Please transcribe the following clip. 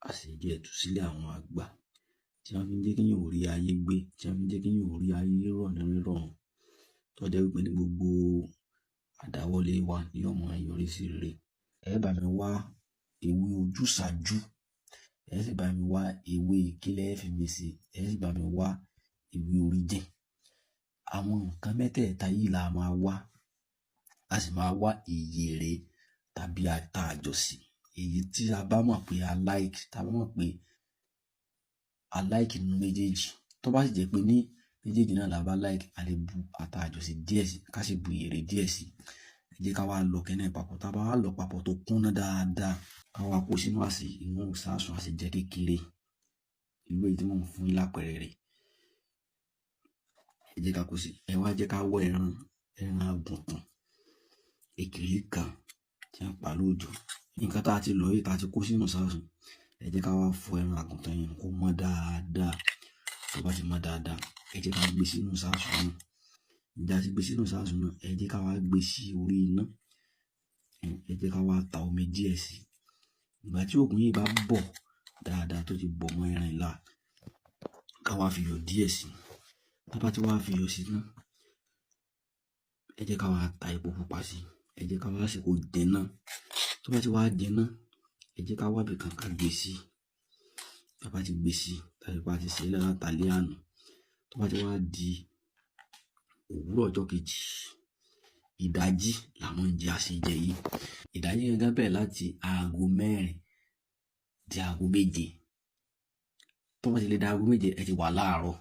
àṣejẹ ìtúsílẹ̀ àwọn àgbà tí wọ́n fi ń jẹ́ kéèyàn ó rí ayé gbé, tí wọ́n fi ń jẹ́ kéèyàn ó rí ayé rọ̀ ní rírọ̀rùn, tó jẹ́ wípé ní gbogbo àdáwọ́lé wa ni yóò máa yọrí sí rere. Ẹ bá mi wá ewé ojúsàájú, ẹ sì bá mi wá ewé ìkílẹ̀ fi mi sí, ẹ sì bá mi wá ewé oríjìn. Àwọn nǹkan mẹ́tẹ̀ẹ̀ta yìí la máa wá, a sì máa wá ìyèré tàbí ata àjọsì, èyí tí a bá mọ̀ pé a like, tá a bá mọ̀ pé a like nínú méjèèjì. Tó bá sì jẹ́ pé ní méjèèjì náà la bá like, a lè bu ata àjọsì díẹ̀ sí, ká sì bu ìyèré díẹ̀ sí. Ẹ jẹ́ ká wá lọ kẹ́nà papọ̀, tá a bá wá lọ papọ̀ tó kúnná dáadáa, ká wá kó sínú àsè inú ìsasùn àsèjẹ kékeré. Irú èyí tí mò ń fún yín lápẹẹrẹ rẹ̀. Ẹ jẹ́ ká kó sí, ẹ wá jẹ́ ká wọ ẹran àgùntàn èkìlì kan tí a pa lóòjọ́. Nǹkan tá a ti lọ yìí, tá a ti kó sínú ìsasùn, ẹ jẹ́ ká wá fọ ẹran àgùntàn yẹn kó mọ́ dáadáa. Tó bá ti mọ́ dáadáa, ẹ jẹ́ ká gbé sínú ìsasùn náà. Ìjà ti gbé sínú ìsasùn náà, ẹ jẹ́ ká wá gbé sí orí iná. Ẹ jẹ́ ká wá ta omi díẹ̀ sí. Ìgbà tí òògùn yìí bá bọ̀ dáadáa tó ti bọ̀ mọ́ ẹran ìlà, ká wá fi iyọ̀ díẹ̀ sí. Tá bá ti wá fi iyọ̀ sí náà, ẹ jẹ́ ká wá ta epo pupa sí. Ẹ jẹ́ ká wá sì kó jẹná. Tó bá ti wá jẹná, ẹ jẹ́ ká wá bí kan ká gbé sí. Tá bá ti gbé sí, tàbí bá ti ṣe lára tàlẹ́ àná. Tó bá ti wá di òwúrọ̀ ọjọ́ kejì, ìdájí làwọn ń jẹ àsèjẹ yìí. Ìdájí gangan bẹ̀rẹ̀ láti aago 4 di aago 7. Tó bá ti lè da aago 7, ẹ ti wà láàárọ̀.